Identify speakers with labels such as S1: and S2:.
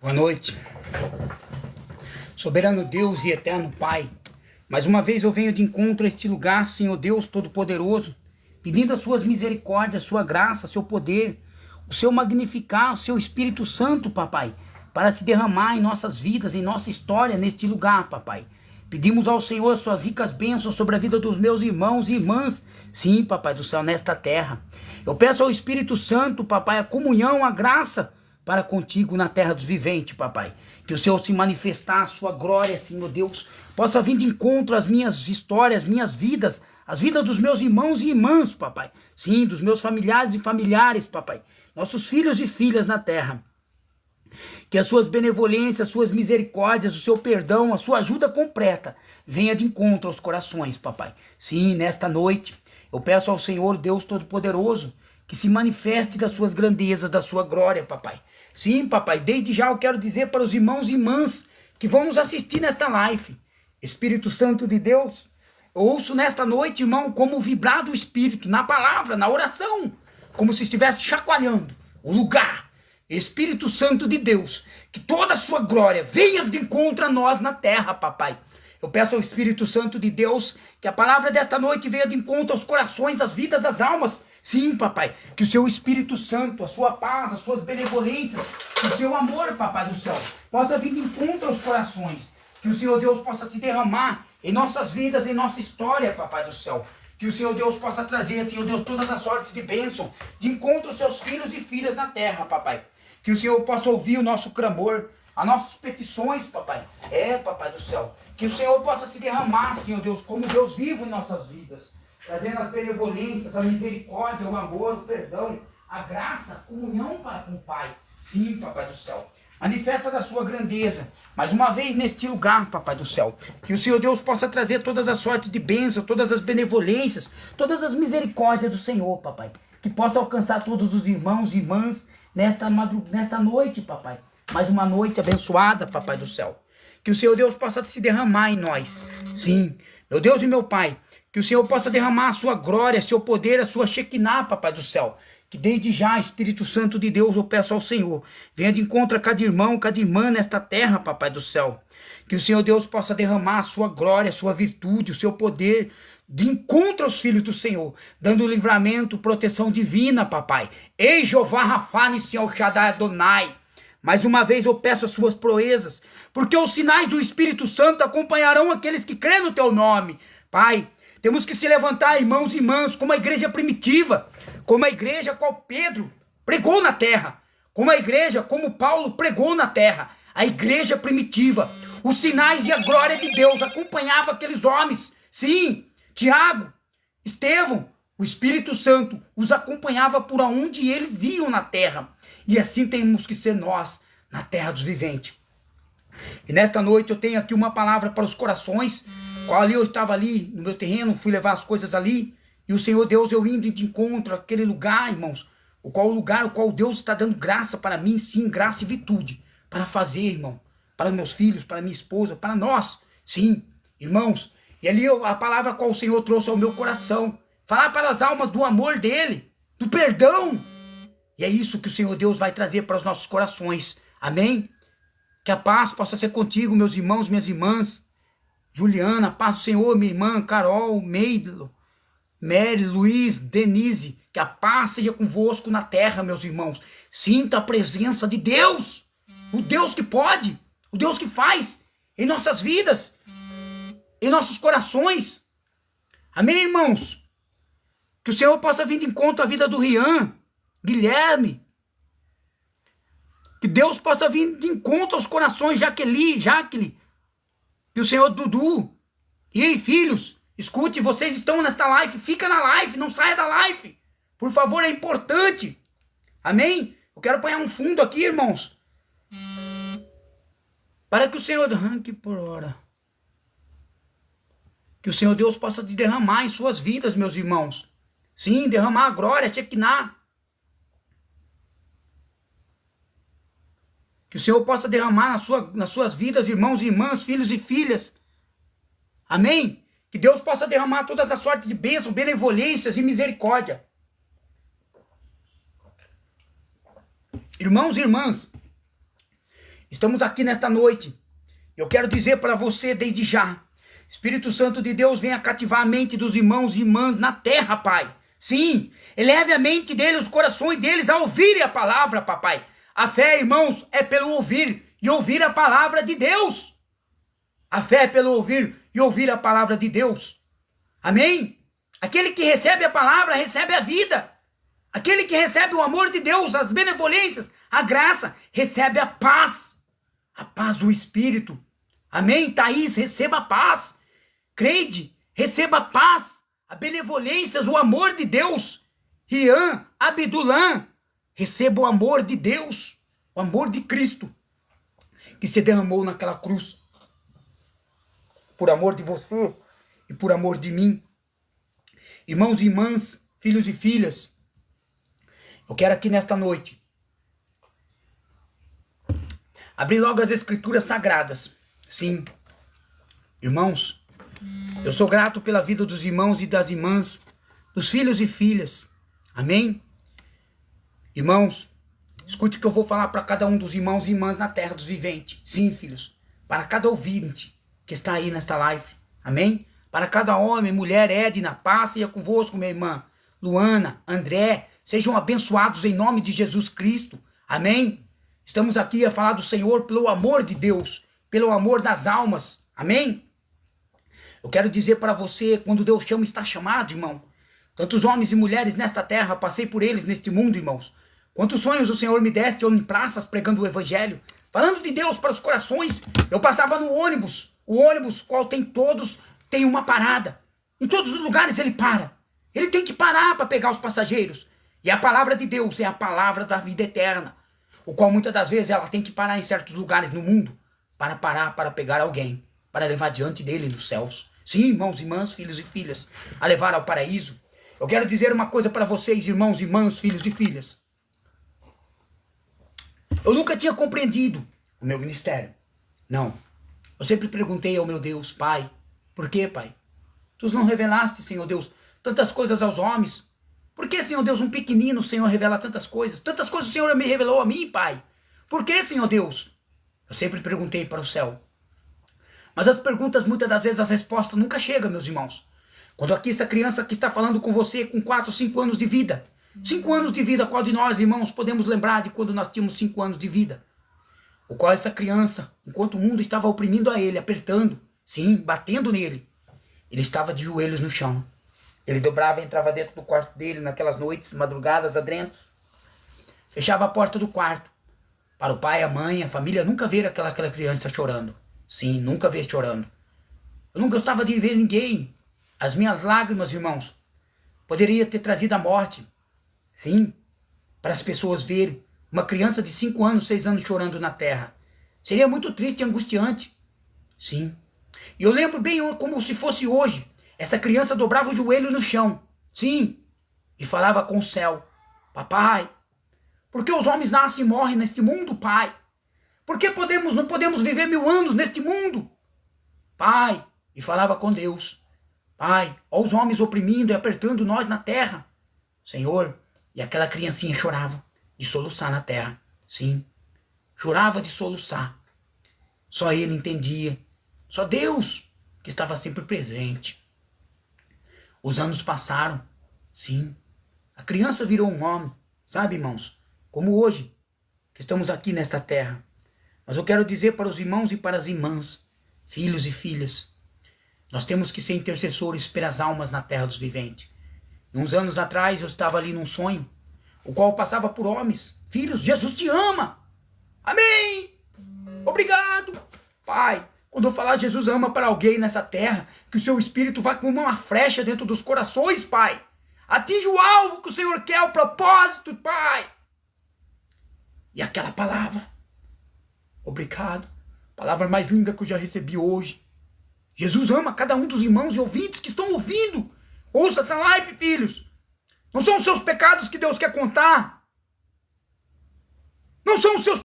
S1: Boa noite, soberano Deus e eterno Pai. Mais uma vez eu venho de encontro a este lugar, Senhor Deus Todo-Poderoso, pedindo as suas misericórdias, sua graça, seu poder, o seu magnificar, o seu Espírito Santo, papai, para se derramar em nossas vidas, em nossa história, neste lugar, papai. Pedimos ao Senhor suas ricas bênçãos sobre a vida dos meus irmãos e irmãs, sim, papai do céu, nesta terra. Eu peço ao Espírito Santo, papai, a comunhão, a graça, para contigo na terra dos viventes, papai. Que o Senhor se manifestar, a sua glória, Senhor Deus, possa vir de encontro às minhas histórias, minhas vidas, as vidas dos meus irmãos e irmãs, papai. Sim, dos meus familiares e familiares, papai. Nossos filhos e filhas na terra. Que as suas benevolências, as suas misericórdias, o seu perdão, a sua ajuda completa venha de encontro aos corações, papai. Sim, nesta noite, eu peço ao Senhor, Deus Todo-Poderoso, que se manifeste das suas grandezas, da sua glória, papai. Sim, papai, desde já eu quero dizer para os irmãos e irmãs que vão nos assistir nesta live. Espírito Santo de Deus, eu ouço nesta noite, irmão, como vibrar do Espírito, na palavra, na oração, como se estivesse chacoalhando o lugar. Espírito Santo de Deus, que toda a sua glória venha de encontro a nós na terra, papai. Eu peço ao Espírito Santo de Deus que a palavra desta noite venha de encontro aos corações, às vidas, às almas. Sim, papai, que o seu Espírito Santo, a sua paz, as suas benevolências, o seu amor, papai do céu, possa vir de encontro aos corações. Que o Senhor Deus possa se derramar em nossas vidas, em nossa história, papai do céu. Que o Senhor Deus possa trazer, Senhor Deus, todas as sortes de bênção, de encontro aos seus filhos e filhas na terra, papai. Que o Senhor possa ouvir o nosso clamor, as nossas petições, papai. Papai do céu. Que o Senhor possa se derramar, Senhor Deus, como Deus vivo em nossas vidas. Trazendo as benevolências, a misericórdia, o amor, o perdão, a graça, a comunhão para com o Pai. Sim, papai do céu. Manifesta da sua grandeza, mais uma vez neste lugar, papai do céu. Que o Senhor Deus possa trazer todas as sortes de bênção, todas as benevolências, todas as misericórdias do Senhor, papai. Que possa alcançar todos os irmãos e irmãs nesta noite, papai. Mais uma noite abençoada, papai do céu. Que o Senhor Deus possa se derramar em nós. Sim, meu Deus e meu Pai. Que o Senhor possa derramar a sua glória, seu poder, a sua Shekinah, papai do céu. Que desde já, Espírito Santo de Deus, eu peço ao Senhor, venha de encontro a cada irmão, cada irmã nesta terra, papai do céu. Que o Senhor Deus possa derramar a sua glória, a sua virtude, o seu poder, de encontro aos filhos do Senhor, dando livramento, proteção divina, papai. Ei, Jeová Rafa, Nissi El Shaddai Adonai. Mais uma vez eu peço as suas proezas, porque os sinais do Espírito Santo acompanharão aqueles que crêem no teu nome. Pai, temos que se levantar, irmãos e irmãs, como a igreja primitiva, como a igreja qual Pedro pregou na terra, como a igreja como Paulo pregou na terra, a igreja primitiva. Os sinais e a glória de Deus acompanhavam aqueles homens. Sim, Tiago, Estevão, o Espírito Santo os acompanhava por onde eles iam na terra. E assim temos que ser nós, na terra dos viventes. E nesta noite eu tenho aqui uma palavra para os corações. Qual ali eu estava ali no meu terreno, fui levar as coisas ali. E o Senhor Deus, eu indo de encontro àquele lugar, irmãos. O qual Deus está dando graça para mim, sim, graça e virtude. Para fazer, irmão. Para meus filhos, para minha esposa, para nós. Sim, irmãos. E ali a palavra qual o Senhor trouxe ao meu coração. Falar para as almas do amor dele, do perdão. E é isso que o Senhor Deus vai trazer para os nossos corações. Amém? Que a paz possa ser contigo, meus irmãos, minhas irmãs. Juliana, paz do Senhor, minha irmã, Carol, Meidlo, Mary, Luiz, Denise. Que a paz seja convosco na terra, meus irmãos. Sinta a presença de Deus. O Deus que pode, o Deus que faz em nossas vidas, em nossos corações. Amém, irmãos? Que o Senhor possa vir de encontro à vida do Rian, Guilherme. Que Deus possa vir de encontro aos corações, Jaqueline. Que o Senhor Dudu. E aí, filhos, escute, vocês estão nesta live, fica na live, não saia da live. Por favor, é importante. Amém? Eu quero apanhar um fundo aqui, irmãos. Para que o Senhor arranque por hora. Que o Senhor Deus possa te derramar em suas vidas, meus irmãos. Sim, derramar a glória, Shekinah. Que o Senhor possa derramar nas suas vidas, irmãos e irmãs, filhos e filhas. Amém? Que Deus possa derramar todas as sortes de bênção, benevolências e misericórdia. Irmãos e irmãs, estamos aqui nesta noite. Eu quero dizer para você desde já, Espírito Santo de Deus venha cativar a mente dos irmãos e irmãs na terra, Pai. Sim, eleve a mente deles, os corações deles a ouvirem a palavra, papai. A fé, irmãos, é pelo ouvir e ouvir a palavra de Deus. A fé é pelo ouvir e ouvir a palavra de Deus. Amém? Aquele que recebe a palavra, recebe a vida. Aquele que recebe o amor de Deus, as benevolências, a graça, recebe a paz do Espírito. Amém? Thaís, receba a paz. Creide, receba a paz, a benevolência, o amor de Deus. Rian, Abdullah, receba o amor de Deus, o amor de Cristo, que se derramou naquela cruz, por amor de você e por amor de mim. Irmãos e irmãs, filhos e filhas, eu quero aqui nesta noite abrir logo as escrituras sagradas. Sim, irmãos, eu sou grato pela vida dos irmãos e das irmãs, dos filhos e filhas. Amém? Irmãos, escute o que eu vou falar para cada um dos irmãos e irmãs na terra dos viventes. Sim, filhos, para cada ouvinte que está aí nesta live. Amém? Para cada homem, mulher, Edna, paz seja convosco, minha irmã. Luana, André, sejam abençoados em nome de Jesus Cristo. Amém? Estamos aqui a falar do Senhor pelo amor de Deus, pelo amor das almas. Amém? Eu quero dizer para você, quando Deus chama, está chamado, irmão. Tantos homens e mulheres nesta terra, passei por eles neste mundo, irmãos. Quantos sonhos o Senhor me deste, eu em praças pregando o evangelho, falando de Deus para os corações. Eu passava no ônibus, o ônibus qual tem uma parada. Em todos os lugares ele para. Ele tem que parar para pegar os passageiros. E a palavra de Deus é a palavra da vida eterna, o qual muitas das vezes ela tem que parar em certos lugares no mundo, para parar, para pegar alguém, para levar diante dele nos céus. Sim, irmãos, irmãs, filhos e filhas, a levar ao paraíso. Eu quero dizer uma coisa para vocês, irmãos, irmãs, filhos e filhas. Eu nunca tinha compreendido o meu ministério. Não. Eu sempre perguntei ao meu Deus, Pai, por que, Pai? Tu não revelaste, Senhor Deus, tantas coisas aos homens. Por que, Senhor Deus, um pequenino, o Senhor revela tantas coisas? Tantas coisas o Senhor me revelou a mim, Pai. Por que, Senhor Deus? Eu sempre perguntei para o céu. Mas as perguntas, muitas das vezes, as respostas nunca chegam, meus irmãos. Quando aqui essa criança que está falando com você com 4, 5 anos de vida. 5 anos de vida, qual de nós, irmãos, podemos lembrar de quando nós tínhamos 5 anos de vida? O qual essa criança, enquanto o mundo estava oprimindo a ele, apertando, sim, batendo nele, ele estava de joelhos no chão. Ele dobrava e entrava dentro do quarto dele naquelas noites, madrugadas adentro. Fechava a porta do quarto. Para o pai, a mãe, a família nunca ver aquela criança chorando. Sim, nunca ver chorando. Eu não gostava de ver ninguém. As minhas lágrimas, irmãos, poderia ter trazido a morte. Sim, para as pessoas verem uma criança de 5 anos, 6 anos chorando na terra. Seria muito triste e angustiante. Sim. E eu lembro bem como se fosse hoje. Essa criança dobrava o joelho no chão. Sim. E falava com o céu. Papai, por que os homens nascem e morrem neste mundo, Pai? Por que não podemos viver 1000 anos neste mundo? Pai, e falava com Deus. Pai, ó os homens oprimindo e apertando nós na terra. Senhor, e aquela criancinha chorava de soluçar na terra. Sim, chorava de soluçar. Só ele entendia. Só Deus que estava sempre presente. Os anos passaram. Sim, a criança virou um homem. Sabe, irmãos, como hoje, que estamos aqui nesta terra. Mas eu quero dizer para os irmãos e para as irmãs, filhos e filhas, nós temos que ser intercessores pelas almas na terra dos viventes. E uns anos atrás eu estava ali num sonho, o qual passava por homens. Filhos, Jesus te ama. Amém. Obrigado. Pai, quando eu falar Jesus ama para alguém nessa terra, que o seu espírito vá como uma flecha dentro dos corações, Pai. Atinja o alvo que o Senhor quer, o propósito, Pai. E aquela palavra, obrigado, palavra mais linda que eu já recebi hoje. Jesus ama cada um dos irmãos e ouvintes que estão ouvindo. Ouça essa live, filhos. Não são os seus pecados que Deus quer contar. Não são os seus